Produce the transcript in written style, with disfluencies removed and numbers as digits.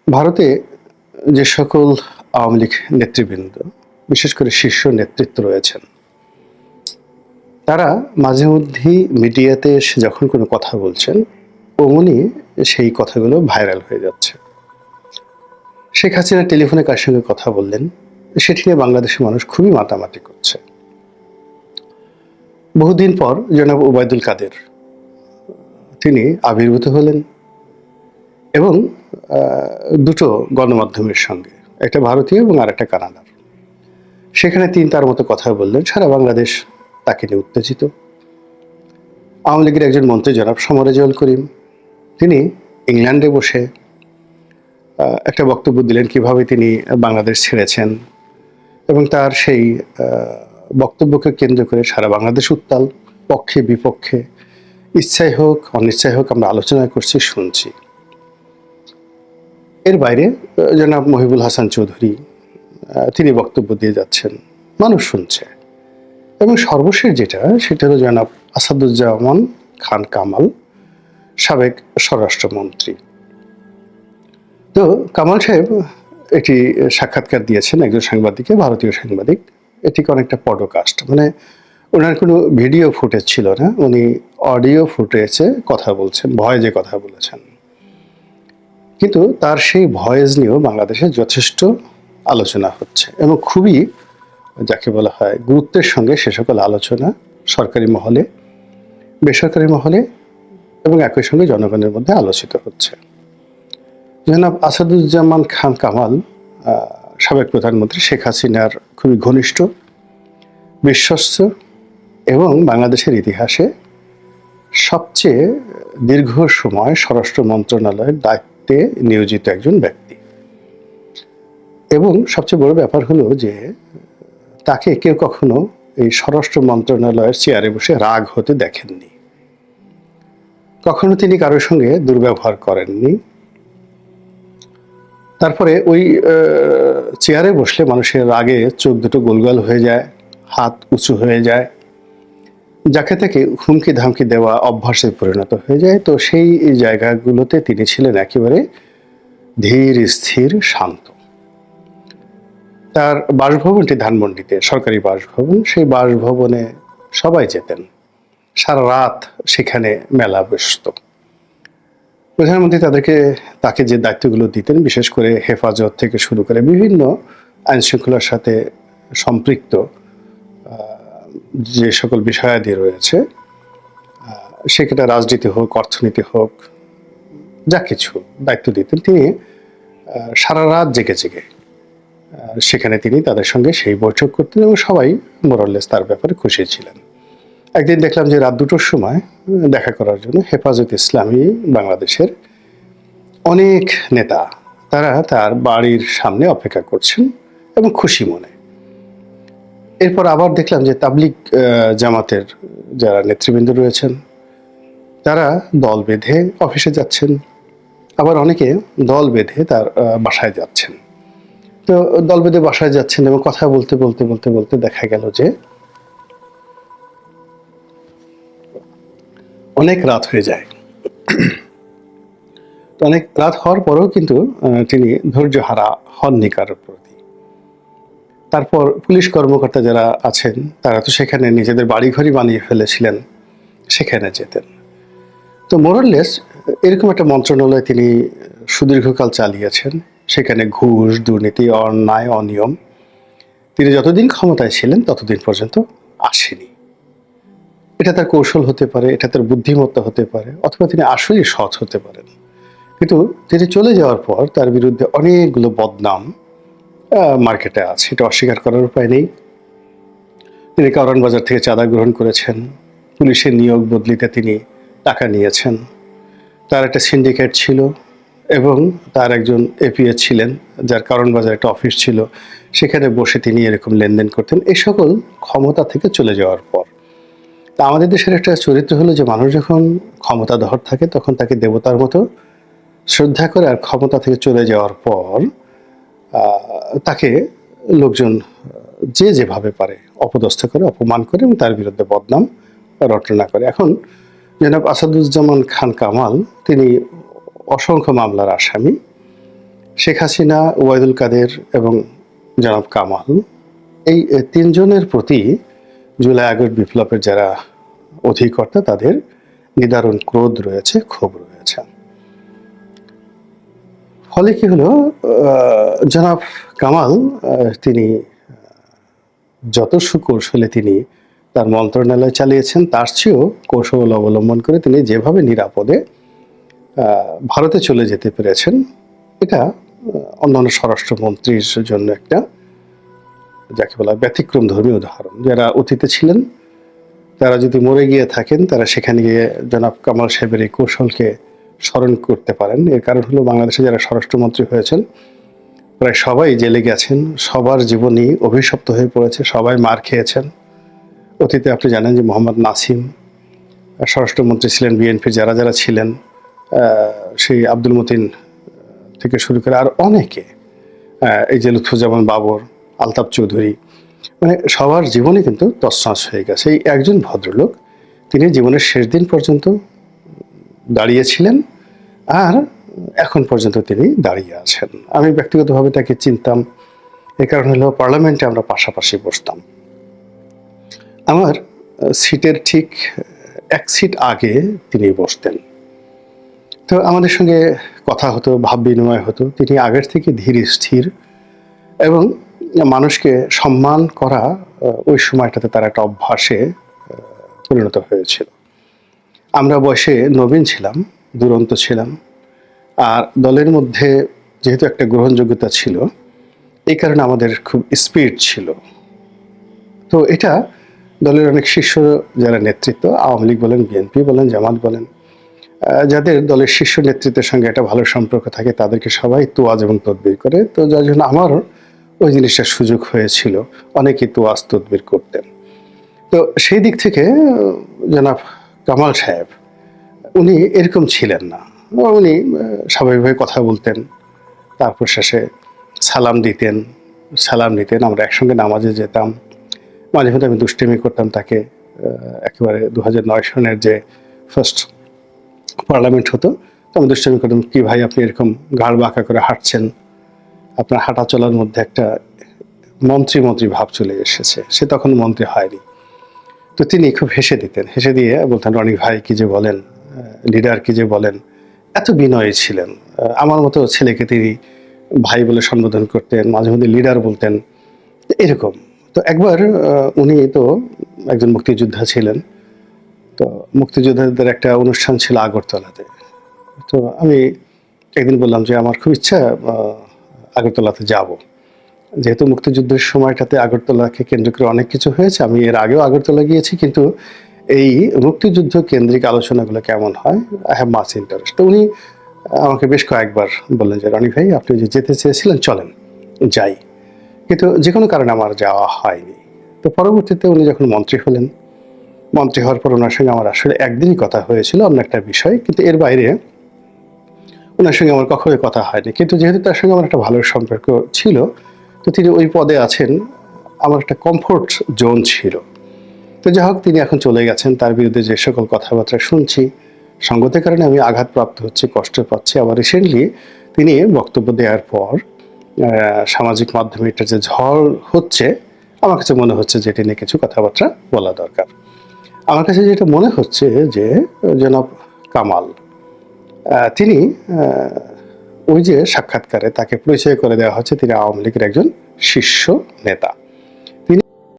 ভারতে যে সকল আওয়ামী লীগ নেতৃবৃন্দ, বিশেষ করে শীর্ষ নেতৃত্ব রয়েছেন, তারা মাঝে মধ্যেই মিডিয়াতে এসে যখন কোনো কথা বলছেন, অমনি সেই কথাগুলো ভাইরাল হয়ে যাচ্ছে। শেখ হাসিনা টেলিফোনে কার সঙ্গে কথা বললেন, সেটি নিয়ে বাংলাদেশের মানুষ খুবই মাতামাতি করছে। বহুদিন পর জনাব ওবায়দুল কাদের তিনি আবির্ভূত হলেন এবং দুটো গণমাধ্যমের সঙ্গে, একটা ভারতীয় এবং আর একটা কানাডার। সেখানে তিনি তার মতো কথা বললেন, সারা বাংলাদেশ তাকে নিয়ে উত্তেজিত। আওয়ামী লীগের একজন মন্ত্রী জনাব সমরেজল করিম, তিনি ইংল্যান্ডে বসে একটা বক্তব্য দিলেন কিভাবে তিনি বাংলাদেশ ছেড়েছেন, এবং তার সেই বক্তব্যকে কেন্দ্র করে সারা বাংলাদেশ উত্তাল, পক্ষে বিপক্ষে, ইচ্ছাই হোক অনিচ্ছাই হোক আমরা আলোচনা করছি, শুনছি। এর বাইরে জনাব মহিবুল হাসান চৌধুরী তিনি বক্তব্য দিয়ে যাচ্ছেন, মানুষ শুনছে। এবং সর্বশেষ সেটা হলো জনাব আসাদুজ্জামান খান কামাল, সাবেক স্বরাষ্ট্রমন্ত্রী। তো কামাল সাহেব একটি সাক্ষাৎকার দিয়েছেন একজন সাংবাদিককে, ভারতীয় সাংবাদিক। এটিকে অনেকটা পডকাস্ট, মানে ওনার কোনো ভিডিও ফুটেজ ছিল না, উনি অডিও ফুটেজে কথা বলছেন, ভয়েসে কথা বলেছেন। কিন্তু তার সেই ভয়েস নিয়েও বাংলাদেশে যথেষ্ট আলোচনা হচ্ছে এবং খুবই, যাকে বলা হয়, গুরুত্বের সঙ্গে সে সকল আলোচনা সরকারি মহলে, বেসরকারি মহলে এবং একই সঙ্গে জনগণের মধ্যে আলোচিত হচ্ছে। জনাব আসাদুজ্জামান খান কামাল সাবেক প্রধানমন্ত্রী শেখ হাসিনার খুবই ঘনিষ্ঠ, বিশ্বস্ত এবং বাংলাদেশের ইতিহাসে সবচেয়ে দীর্ঘ সময় স্বরাষ্ট্র মন্ত্রণালয়ের দায়িত্বে নিয়োজিত একজন ব্যক্তি। এবং সবচেয়ে বড় ব্যাপার হলো যে তাকে কেউ কখনো এই স্বরাষ্ট্র মন্ত্রণালয়ের চেয়ারে বসে রাগ হতে দেখেননি, কখনো তিনি কারোর সঙ্গে দুর্ব্যবহার করেননি। তারপরে ওই চেয়ারে বসলে মানুষের রাগে চোখ দুটো গোলগাল হয়ে যায়, হাত উঁচু হয়ে যায়, যাকে তাকে হুমকি ধামকি দেওয়া অভ্যাসে পরিণত হয়ে যায়। তো সেই জায়গাগুলোতে তিনি ছিলেন একেবারে ধীর স্থির শান্ত। তার বাসভবনটি ধানমন্ডিতে, সরকারি বাসভবন, সেই বাসভবনে সবাই যেতেন, সারা রাত সেখানে মেলা বসত। প্রধানমন্ত্রী তাকে যে দায়িত্বগুলো দিতেন, বিশেষ করে হেফাজত থেকে শুরু করে বিভিন্ন আইন শৃঙ্খলার সাথে সম্পৃক্ত যে সকল বিষয়াদি রয়েছে, সেখানে রাজনীতি হোক, অর্থনীতি হোক, যা কিছু দায়িত্ব দিতেন, তিনি সারা রাত জেগে জেগে সেখানে তিনি তাদের সঙ্গে সেই বৈঠক করতেন এবং সবাই মোরাললেস তার ব্যাপারে খুশি ছিলেন। একদিন দেখলাম যে রাত 2টোর সময় দেখা করার জন্য হেফাজত ইসলামী বাংলাদেশের অনেক নেতা তারা তার বাড়ির সামনে অপেক্ষা করছেন এবং খুশি মনে। এরপর আবার দেখলাম যে তাবলিগ জামাতের যারা নেতৃবৃন্দ রয়েছেন তারা দল বেঁধে অফিসে যাচ্ছেন, আবার অনেকে দল বেঁধে তার বাসায় যাচ্ছেন। তো দল বেঁধে বাসায় যাচ্ছেন এবং কথা বলতে বলতে বলতে বলতে দেখা গেল যে অনেক রাত হয়ে যায়। অনেক রাত হওয়ার পরেও কিন্তু তিনি ধৈর্য হারা হননি কারোর প্রতি। তারপর পুলিশ কর্মকর্তা যারা আছেন তারা তো সেখানে নিজেদের বাড়িঘরই বানিয়ে ফেলেছিলেন, সেখানে যেতেন। তো মোরাললেস এরকম একটা মন্ত্রণালয় তিনি সুদীর্ঘকাল চালিয়েছেন। সেখানে ঘুষ, দুর্নীতি, অন্যায়, অনিয়ম তিনি যতদিন ক্ষমতায় ছিলেন ততদিন পর্যন্ত আসেনি। এটা তার কৌশল হতে পারে, এটা তার বুদ্ধিমত্তা হতে পারে, অথবা তিনি আসলেই সৎ হতে পারেন। কিন্তু তিনি চলে যাওয়ার পর তার বিরুদ্ধে অনেকগুলো বদনাম মার্কেটে আছে, এটা অস্বীকার করার উপায় নেই। তিনি কারওয়ান বাজার থেকে চাঁদা গ্রহণ করেছেন, পুলিশের নিয়োগ বদলিতে তিনি টাকা নিয়েছেন, তার একটা সিন্ডিকেট ছিল এবং তার একজন এপিএ ছিলেন যার কারওয়ান বাজার একটা অফিস ছিল, সেখানে বসে তিনি এরকম লেনদেন করতেন। এই সকল ক্ষমতা থেকে চলে যাওয়ার পর তা আমাদের দেশের একটা চরিত্র হলো যে মানুষ যখন ক্ষমতাধর থাকে তখন তাকে দেবতার মতো শ্রদ্ধা করে, আর ক্ষমতা থেকে চলে যাওয়ার পর তাকে লোকজন যে যেভাবে পারে অপদস্থ করে, অপমান করে এবং তার বিরুদ্ধে বদনাম রটনা করে। এখন জনাব আসাদুজ্জামান খান কামাল তিনি অসংখ্য মামলার আসামি শেখ হাসিনা, ওবায়দুল কাদের এবং জনাব কামাল, এই তিনজনের প্রতি জুলাই আগস্ট বিপ্লবের যারা অধিকর্তা তাদের নিদারুণ ক্রোধ রয়েছে, ক্ষোভ রয়েছে। ফলে কি হলো, জনাব কামাল তিনি যত সুকৌশলে তিনি তার মন্ত্রণালয় চালিয়েছেন, তার চেয়েও কৌশল অবলম্বন করে তিনি যেভাবে নিরাপদে ভারতে চলে যেতে পেরেছেন, এটা অন্যান্য স্বরাষ্ট্রমন্ত্রীর জন্য একটা যাকে বলা ব্যতিক্রম ধর্মী উদাহরণ। যারা অতীতে ছিলেন তারা যদি মরে গিয়ে থাকেন, তারা সেখানে গিয়ে জনাব কামাল সাহেবের এই কৌশলকে স্মরণ করতে পারেন। এর কারণ হলো বাংলাদেশে যারা স্বরাষ্ট্রমন্ত্রী হয়েছেন প্রায় সবাই জেলে গেছেন, সবার জীবনই অভিশপ্ত হয়ে পড়েছে, সবাই মার খেয়েছেন। অতীতে আপনি জানেন যে মোহাম্মদ নাসিম স্বরাষ্ট্রমন্ত্রী ছিলেন, বিএনপির যারা যারা ছিলেন, সেই আব্দুল মতিন থেকে শুরু করে আর অনেকে, এই যে লুৎফুজ্জামান বাবর, আলতাফ চৌধুরী, মানে সবার জীবনই কিন্তু তছনছ হয়ে গেছে। এই একজন ভদ্রলোক তিনি জীবনের শেষ দিন পর্যন্ত দাঁড়িয়েছিলেন আর এখন পর্যন্ত তিনি দাঁড়িয়ে আছেন। আমি ব্যক্তিগতভাবে তাকে চিনতাম, এ কারণ হলো পার্লামেন্টে আমরা পাশাপাশি বসতাম। আমার সিটের ঠিক এক সিট আগে তিনি বসতেন। তো আমাদের সঙ্গে কথা হতো, ভাব বিনিময় হতো। তিনি আগের থেকে ধীর স্থির এবং মানুষকে সম্মান করা ওই সময়টাতে তার একটা অভ্যাসে পরিণত হয়েছিল। আমরা বয়সে নবীন ছিলাম, দুরন্ত ছিলাম, আর দলের মধ্যে যেহেতু একটা গ্রহণযোগ্যতা ছিল, এই কারণে আমাদের খুব স্পিরিট ছিল। তো এটা দলের অনেক শীর্ষ যারা নেতৃত্ব, আওয়ামী লীগ বলেন, বিএনপি বলেন, জামাত বলেন, যাদের দলের শীর্ষ নেতৃত্বের সঙ্গে একটা ভালো সম্পর্ক থাকে তাদেরকে সবাই তোয়াজ এবং তদবির করে। তো যার জন্য আমারও ওই জিনিসটার সুযোগ হয়েছিল, অনেকেই তোয়াজ তদবির করতেন। তো সেই দিক থেকে জনাব কামাল সাহেব উনি এরকম ছিলেন না। উনি স্বাভাবিকভাবে কথা বলতেন, তারপর শেষে সালাম দিতেন, সালাম নিতেন, আমরা একসঙ্গে নামাজে যেতাম। মাঝে মধ্যে আমি দুষ্টিমি করতাম তাকে। একেবারে 2009 সনের যে ফার্স্ট পার্লামেন্ট হতো, তো আমি দুষ্টিমি করতাম, কি ভাই আপনি এরকম ঘাড় বাঁকা করে হাঁটছেন, আপনার হাঁটা চলার মধ্যে একটা মন্ত্রী মন্ত্রী ভাব চলে এসেছে। সে তখন মন্ত্রী হয়নি। তো তিনি খুব হেসে দিতেন, হেসে দিয়ে বলতেন, রনি ভাই কি যে বলেন, লিডার কি যে বলেন। এত বিনয়ী ছিলেন। আমার মতো ছেলেকে তিনি ভাই বলে সম্বোধন করতেন, মাঝে মধ্যে লিডার বলতেন, এরকম। তো একবার উনি তো একজন মুক্তিযোদ্ধা ছিলেন, তো মুক্তিযোদ্ধাদের একটা অনুষ্ঠান ছিল আগরতলাতে। তো আমি একদিন বললাম যে আমার খুব ইচ্ছা আগরতলাতে যাব। যেহেতু মুক্তিযুদ্ধের সময়টাতে আগরতলাকে কেন্দ্র করে অনেক কিছু হয়েছে, আমি এর আগেও আগরতলা গিয়েছি, কিন্তু এই মুক্তিযুদ্ধ কেন্দ্রিক আলোচনাগুলো কেমন হয়, আই হ্যাভ মাচ ইন্টারেস্ট। তো উনি আমাকে বেশ কয়েকবার বললেন যে রনি ভাই আপনি যে যেতে চেয়েছিলেন চলেন যাই, কিন্তু যে কোনো কারণে আমার যাওয়া হয়নি। তো পরবর্তীতে উনি যখন মন্ত্রী হলেন, মন্ত্রী হওয়ার পর ওনার সঙ্গে আমার আসলে একদিনই কথা হয়েছিল অন্য একটা বিষয়, কিন্তু এর বাইরে ওনার সঙ্গে আমার কখনোই কথা হয়নি। কিন্তু যেহেতু তার সঙ্গে আমার একটা ভালো সম্পর্ক ছিল, তো তিনি ওই পদে আছেন, আমার একটা কমফোর্ট জোন ছিল। তো যাই হোক, তিনি এখন চলে গেছেন, তার বিরুদ্ধে যে সকল কথাবার্তা শুনছি, সঙ্গতের কারণে আমি আঘাতপ্রাপ্ত হচ্ছি, কষ্ট পাচ্ছি। আবার রিসেন্টলি তিনি বক্তব্য দেওয়ার পর সামাজিক মাধ্যমে এটা যে ঝড় হচ্ছে, আমার কাছে মনে হচ্ছে যে এটা নিয়ে কিছু কথাবার্তা বলা দরকার। আমার কাছে যেটা মনে হচ্ছে যে জনাব কামাল তিনি ওই যে সাক্ষাৎকারে তাকে পরিচয় করে দেওয়া হচ্ছে তিনি আওয়ামী লীগের একজন শীর্ষ নেতা।